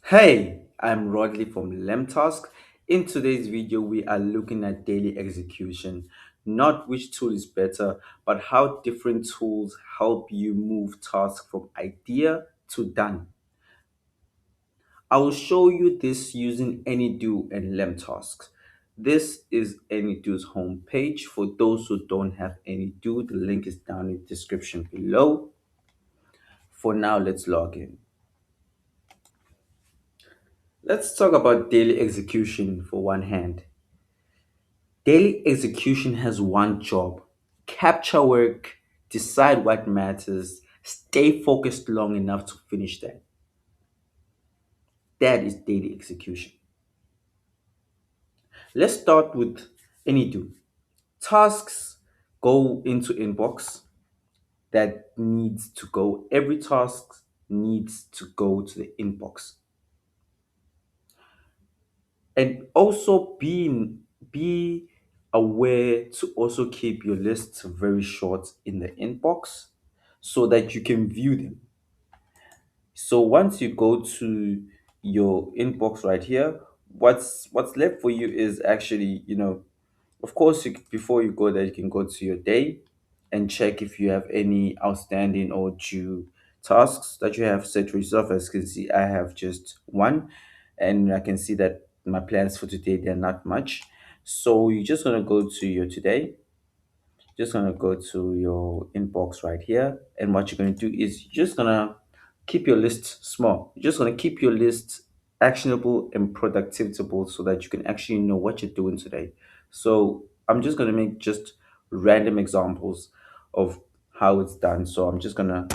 Hey, I'm Rodley from LemTask. In today's video, we are looking at daily execution, not which tool is better, but how different tools help you move tasks from idea to done. I will show you this using Any.do and LemTask. This is Any.do's homepage. For those who don't have Any.do, the link is down in the description below. For now, let's log in. Let's talk about daily execution for one hand. Daily execution has one job: capture work, decide what matters, stay focused long enough to finish that. That is daily execution. Let's start with any do. Tasks go into inbox that needs to go. Every task needs to go to the inbox. And also be aware to also keep your lists very short in the inbox so that you can view them. So once you go to your inbox right here, what's left for you is actually, of course, before you go there, you can go to your day and check if you have any outstanding or due tasks that you have set for yourself. As you can see, I have just one, and I can see that my plans for today, they're not much. So you're just gonna go to your today, just gonna go to your inbox right here, and what you're gonna do is you're just gonna keep your list small. You're just gonna keep your list actionable and productivable so that you can actually know what you're doing today. So I'm just gonna make just random examples of how it's done. So I'm just gonna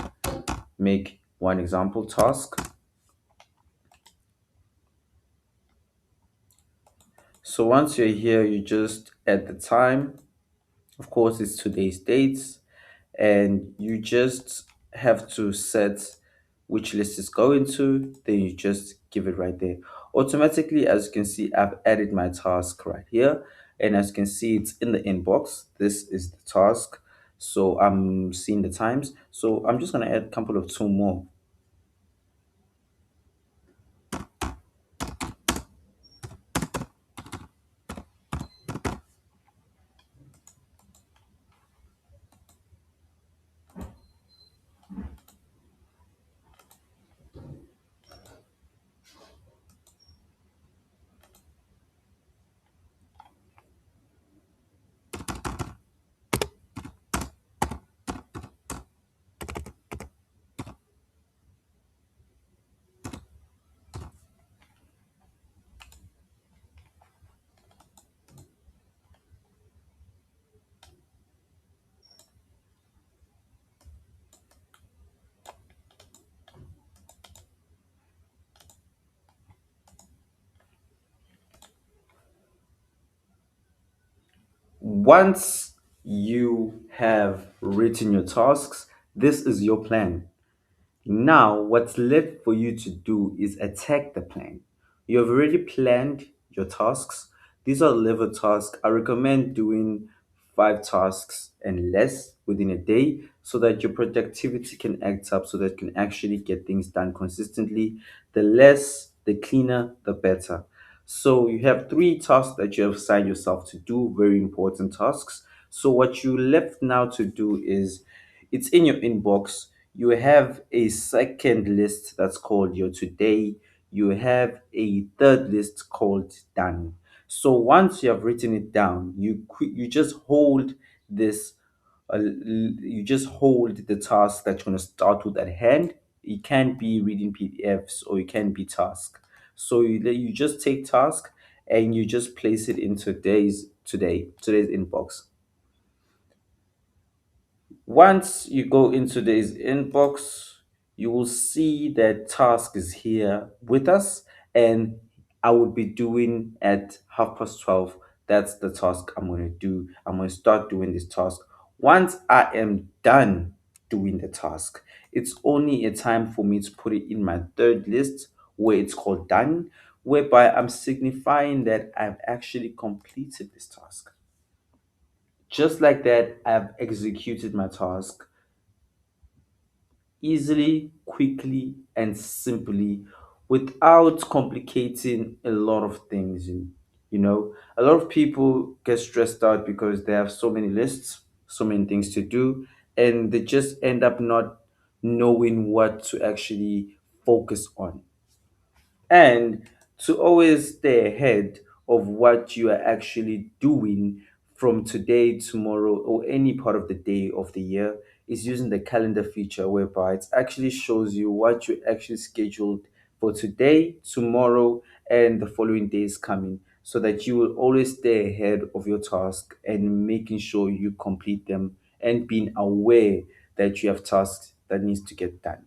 make one example task. So once you're here, you just add the time. Of course, it's today's dates, and you just have to set which list is going to, then you just give it right there. Automatically, as you can see, I've added my task right here, and as you can see, it's in the inbox. This is the task. So I'm seeing the times. So I'm just gonna add a couple of two more. Once you have written your tasks, this is your plan. Now, what's left for you to do is attack the plan. You have already planned your tasks. These are level tasks. I recommend doing 5 tasks and less within a day so that your productivity can act up, so that you can actually get things done consistently. The less, the cleaner, the better. So you have 3 tasks that you have assigned yourself to do, very important tasks. So what you left now to do is it's in your inbox. You have a second list that's called your today. You have a third list called done. So once you have written it down, you just hold this. You just hold the task that you're going to start with at hand. It can be reading PDFs or it can be task. So you just take task and you just place it in today's inbox. Once you go into this inbox, you will see that task is here with us, and I would be doing at 12:30. That's the task I'm going to do. I'm going to start doing this task. Once I am done doing the task, it's only a time for me to put it in my third list where it's called done, whereby I'm signifying that I've actually completed this task. Just like that, I've executed my task easily, quickly, and simply without complicating a lot of things. You know, a lot of people get stressed out because they have so many lists, so many things to do, and they just end up not knowing what to actually focus on. And to always stay ahead of what you are actually doing from today, tomorrow, or any part of the day of the year is using the calendar feature, whereby it actually shows you what you actually scheduled for today, tomorrow, and the following days coming, so that you will always stay ahead of your task and making sure you complete them and being aware that you have tasks that needs to get done.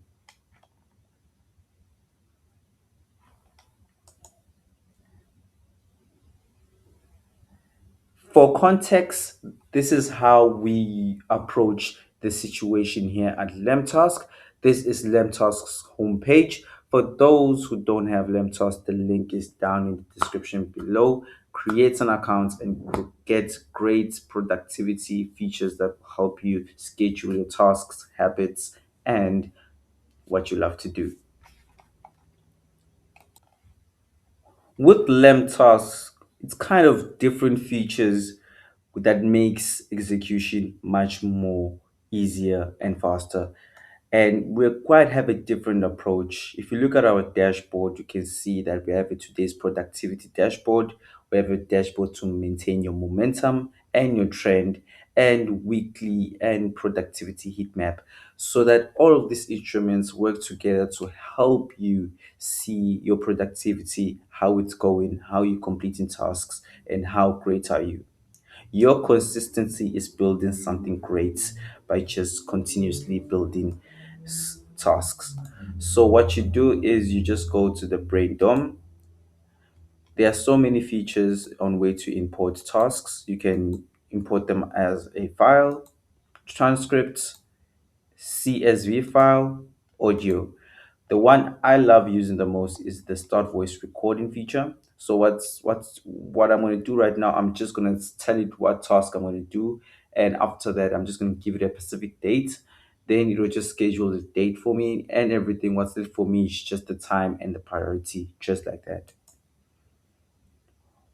For context, this is how we approach the situation here at LemTask. This is LemTask's homepage. For those who don't have LemTask, the link is down in the description below. Create an account and you'll get great productivity features that help you schedule your tasks, habits, and what you love to do. With LemTask, it's kind of different features that makes execution much more easier and faster. And we quite have a different approach. If you look at our dashboard, you can see that we have a today's productivity dashboard. We have a dashboard to maintain your momentum and your trend, and weekly and productivity heat map, so that all of these instruments work together to help you see your productivity, how it's going, how you're completing tasks, and how great are you. Your consistency is building something great by just continuously building tasks. So what you do is you just go to the brain dom. There are so many features on way to import tasks. You can import them as a file, transcript, CSV file, audio. The one I love using the most is the start voice recording feature. So what I'm going to do right now, I'm just going to tell it what task I'm going to do, and after that, I'm just going to give it a specific date. Then it will just schedule the date for me and everything. What's it for me is just the time and the priority, just like that.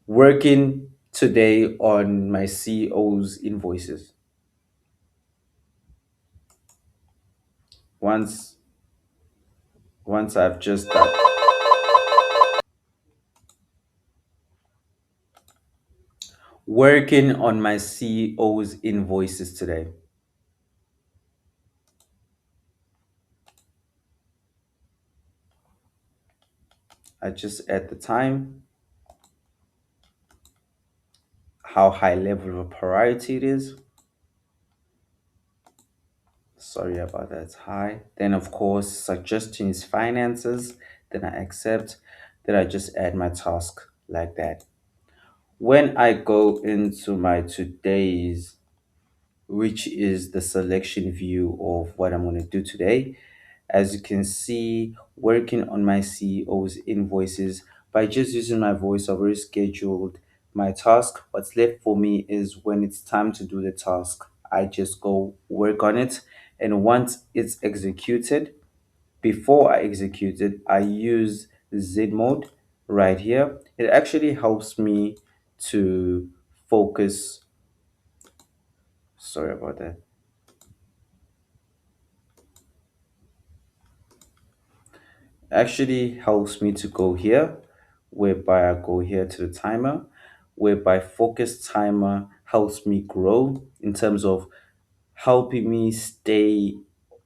Working today on my CEO's invoices. Once once I've just done working on my CEO's invoices today. I just add the time, how high level of priority it is. Sorry about that. It's high. Then of course suggestions finances. Then I accept. Then I just add my task like that. When I go into my today's, which is the selection view of what I'm going to do today. As you can see, working on my CEO's invoices by just using my voice, I've already scheduled my task. What's left for me is when it's time to do the task, I just go work on it. And once it's executed, before I execute it, I use Z mode right here. It actually helps me to focus. Sorry about that. Actually helps me to go here, whereby I go here to the timer, whereby focus timer helps me grow in terms of helping me stay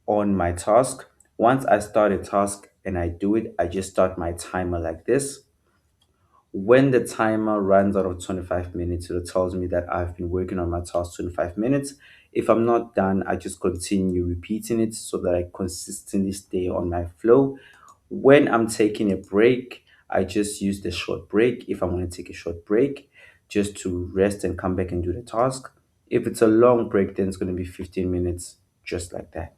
on my task. Once I start a task and I do it, I just start my timer like this. When the timer runs out of 25 minutes, it tells me that I've been working on my task 25 minutes. If I'm not done, I just continue repeating it so that I consistently stay on my flow. When I'm taking a break, I just use the short break if I want to take a short break just to rest and come back and do the task. If it's a long break, then it's going to be 15 minutes, just like that.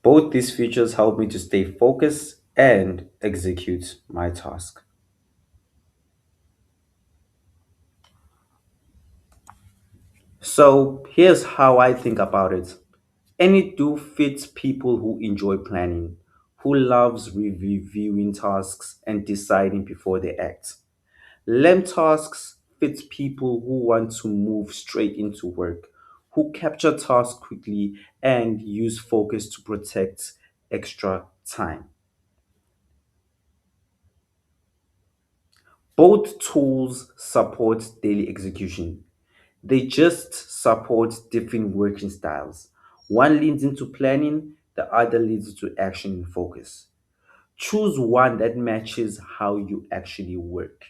Both these features help me to stay focused and execute my task. So here's how I think about it. Any.do fits people who enjoy planning, who loves reviewing tasks and deciding before they act. LemTasks fits people who want to move straight into work, who capture tasks quickly and use focus to protect extra time. Both tools support daily execution. They just support different working styles. One leans into planning, the other leads to action and focus. Choose one that matches how you actually work.